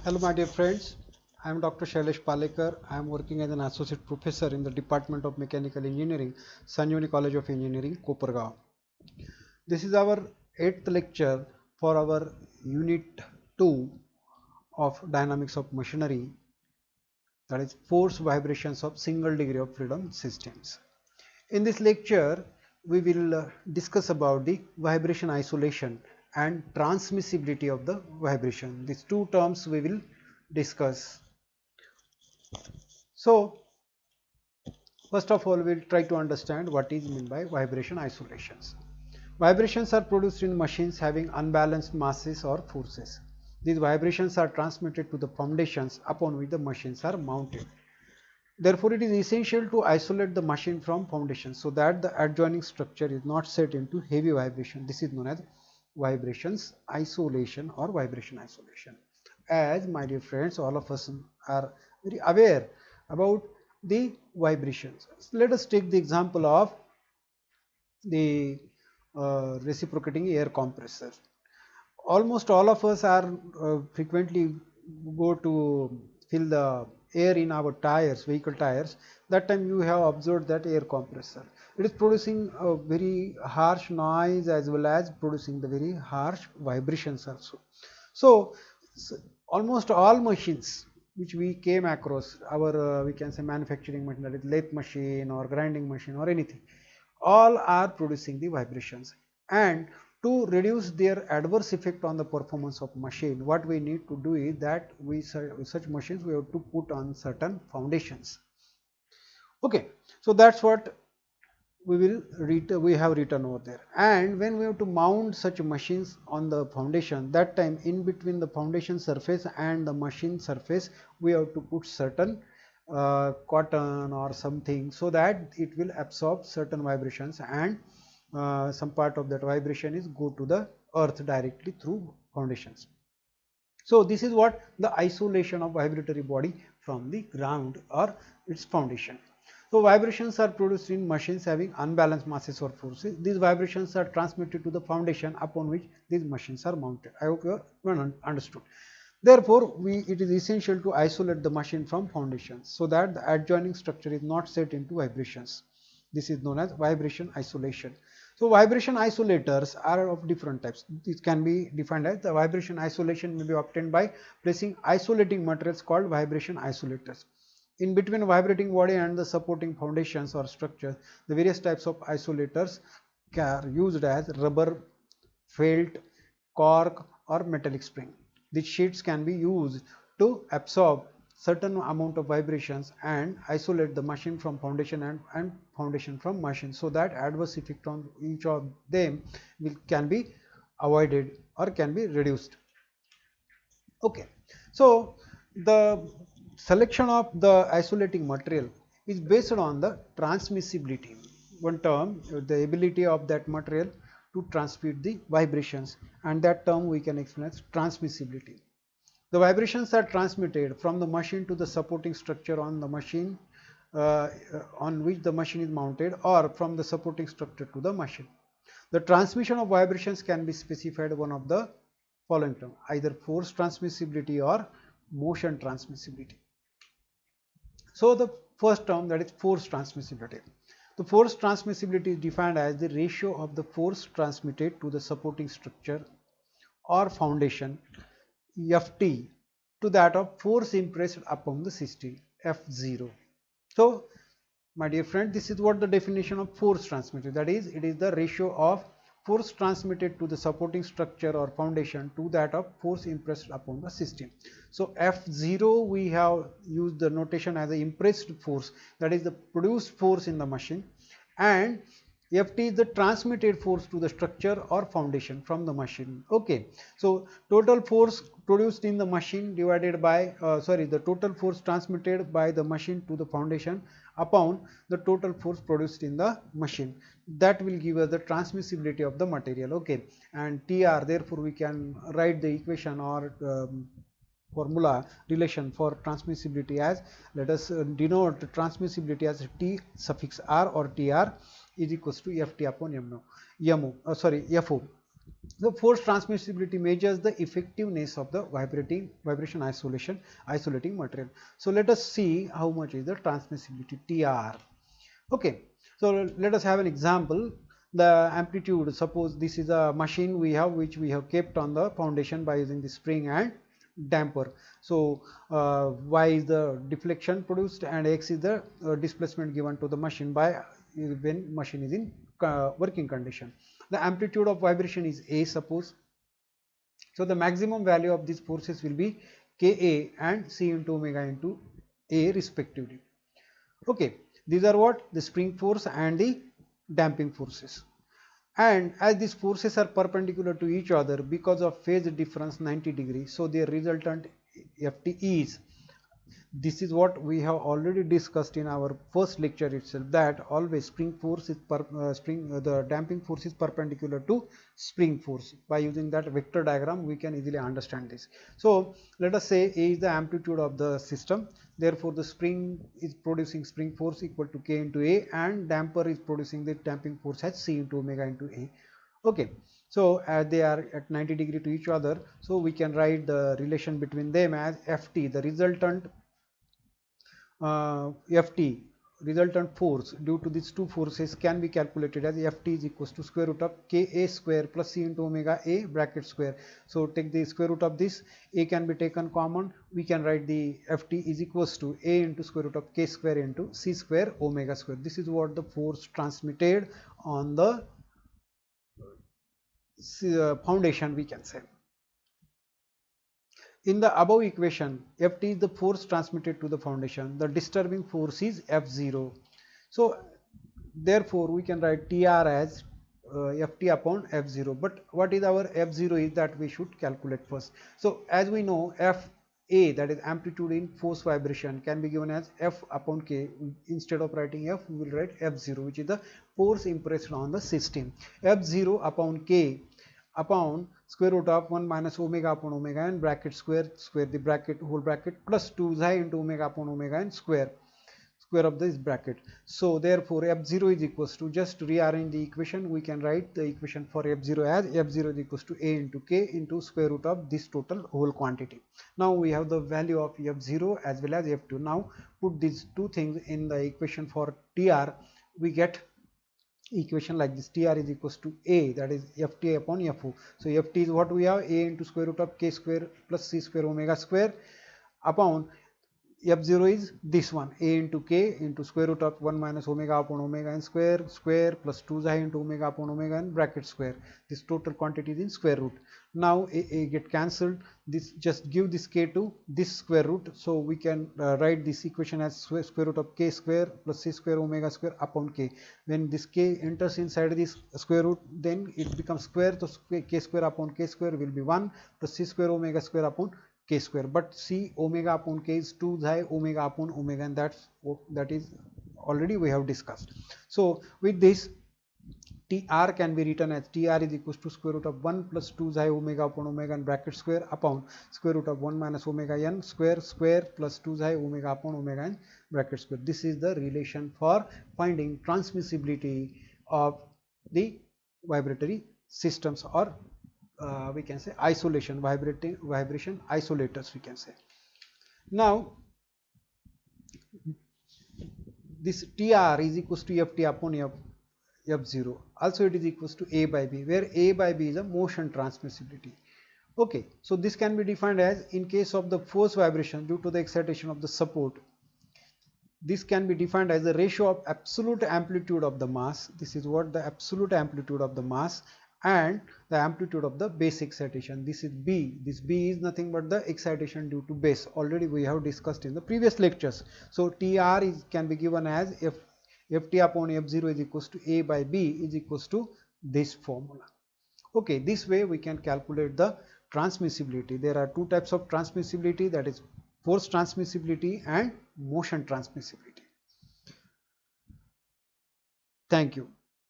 Hello, my dear friends. I am Dr. Shailesh Palekar. I am working as an associate professor in the Department of Mechanical Engineering, Sanjivani College of Engineering, Kopargaon. This is our 8th lecture for our Unit 2 of Dynamics of Machinery, that is force vibrations of single degree of freedom systems. In this lecture, we will discuss about the vibration isolation and transmissibility of the vibration. These two terms we will discuss. So, first of all, we'll try to understand what is meant by vibration isolations. Vibrations are produced in machines having unbalanced masses or forces. These vibrations are transmitted to the foundations upon which the machines are mounted. Therefore, it is essential to isolate the machine from foundations so that the adjoining structure is not set into heavy vibration. This is known as vibrations isolation or vibration isolation. As my dear friends, all of us are very aware about the vibrations. Let us take the example of the reciprocating air compressor. Almost all of us are frequently go to fill the air in our tires, vehicle tires. That time you have observed that air compressor. It is producing a very harsh noise as well as producing the very harsh vibrations also. So, almost all machines which we came across, our we can say manufacturing machine, that is lathe machine or grinding machine or anything, all are producing the vibrations. And to reduce their adverse effect on the performance of machine, what we need to do is that such machines we have to put on certain foundations. Okay, so that's what we have written over there. And when we have to mount such machines on the foundation, that time in between the foundation surface and the machine surface, we have to put certain cotton or something so that it will absorb certain vibrations, and some part of that vibration is go to the earth directly through foundations. So this is what the isolation of vibratory body from the ground or its foundation. So vibrations are produced in machines having unbalanced masses or forces. These vibrations are transmitted to the foundation upon which these machines are mounted. I hope you are understood. Therefore, it is essential to isolate the machine from foundations so that the adjoining structure is not set into vibrations. This is known as vibration isolation. So vibration isolators are of different types. This can be defined as the vibration isolation may be obtained by placing isolating materials called vibration isolators. In between vibrating body and the supporting foundations or structures, the various types of isolators are used as rubber, felt, cork or metallic spring. These sheets can be used to absorb certain amount of vibrations and isolate the machine from foundation and foundation from machine, so that adverse effect on each of them can be avoided or can be reduced. Okay, so the selection of the isolating material is based on the transmissibility. One term, the ability of that material to transmit the vibrations, and that term we can explain as transmissibility. The vibrations are transmitted from the machine to the supporting structure on the machine on which the machine is mounted, or from the supporting structure to the machine. The transmission of vibrations can be specified one of the following terms, either force transmissibility or motion transmissibility. So the first term, that is force transmissibility. The force transmissibility is defined as the ratio of the force transmitted to the supporting structure or foundation Ft to that of force impressed upon the system F0. So my dear friend, this is what the definition of force transmitted, that is, it is the ratio of force transmitted to the supporting structure or foundation to that of force impressed upon the system. So F0 we have used the notation as the impressed force, that is the produced force in the machine, and Ft is the transmitted force to the structure or foundation from the machine. Okay, so total force produced in the machine divided by the total force transmitted by the machine to the foundation upon the total force produced in the machine, that will give us the transmissibility of the material. Okay, and Tr, therefore we can write the equation or formula relation for transmissibility as, let us denote transmissibility as T suffix R or Tr is equals to Ft upon Mo, Fo. The force transmissibility measures the effectiveness of the vibration isolating material. So let us see how much is the transmissibility TR. Okay, so let us have an example. The amplitude, suppose this is a machine we have, which we have kept on the foundation by using the spring and damper. So y is the deflection produced and x is the displacement given to the machine by when machine is in working condition. The amplitude of vibration is a, suppose. So the maximum value of these forces will be Ka and C into omega into A respectively. Okay, these are what? The spring force and the damping forces. And as these forces are perpendicular to each other because of phase difference 90 degrees, so their resultant Ft is, this is what we have already discussed in our first lecture itself, that always spring force is the damping force is perpendicular to spring force. By using that vector diagram we can easily understand this. So let us say A is the amplitude of the system, therefore the spring is producing spring force equal to K into A, and damper is producing the damping force as C into omega into A. Okay, so as they are at 90 degree to each other, so we can write the relation between them as Ft, the resultant Ft, resultant force due to these two forces, can be calculated as Ft is equals to square root of Ka square plus C into omega A bracket square. So take the square root of this, A can be taken common, we can write the Ft is equals to A into square root of K square into C square omega square. This is what the force transmitted on the foundation, we can say. In the above equation, Ft is the force transmitted to the foundation. The disturbing force is F0. So therefore we can write Tr as Ft upon F0. But what is our F0 is that we should calculate first. So as we know, Fa, that is amplitude in force vibration, can be given as F upon K. Instead of writing F, we will write F0, which is the force impressed on the system. F0 upon K upon square root of 1 minus omega upon omega and bracket square the bracket whole bracket plus 2 xi into omega upon omega and square of this bracket. So therefore F0 is equals to, just rearrange the equation, we can write the equation for F0 as F0 is equals to A into K into square root of this total whole quantity. Now we have the value of F0 as well as F2. Now put these two things in the equation for TR, we get equation like this: Tr is equals to A, that is Ft upon Fu. So Ft is what we have, A into square root of K square plus C square omega square upon F0 is this one, A into K into square root of 1 minus omega upon omega and square plus 2 xi into omega upon omega and bracket square. This total quantity is in square root. Now A get cancelled, this just give this K to this square root, so we can write this equation as square root of K square plus C square omega square upon K. When this K enters inside this square root, then it becomes square, so K square upon K square will be 1 plus C square omega square upon K square, but C omega upon K is 2 xi omega upon omega, and that is already we have discussed. So with this, Tr can be written as Tr is equals to square root of 1 plus 2 xi omega upon omega and bracket square upon square root of 1 minus omega n square plus 2 xi omega upon omega and bracket square. This is the relation for finding transmissibility of the vibratory systems, or we can say vibration isolators, we can say. Now this Tr is equals to Ft upon F0, also it is equals to A by B, where A by B is a motion transmissibility. Okay, so this can be defined as, in case of the force vibration due to the excitation of the support, this can be defined as the ratio of absolute amplitude of the mass. This is what the absolute amplitude of the mass and the amplitude of the base excitation. This is B. This B is nothing but the excitation due to base. Already we have discussed in the previous lectures. So TR can be given as Ft upon F0 is equals to A by B is equals to this formula. Okay, this way we can calculate the transmissibility. There are two types of transmissibility, that is force transmissibility and motion transmissibility. Thank you.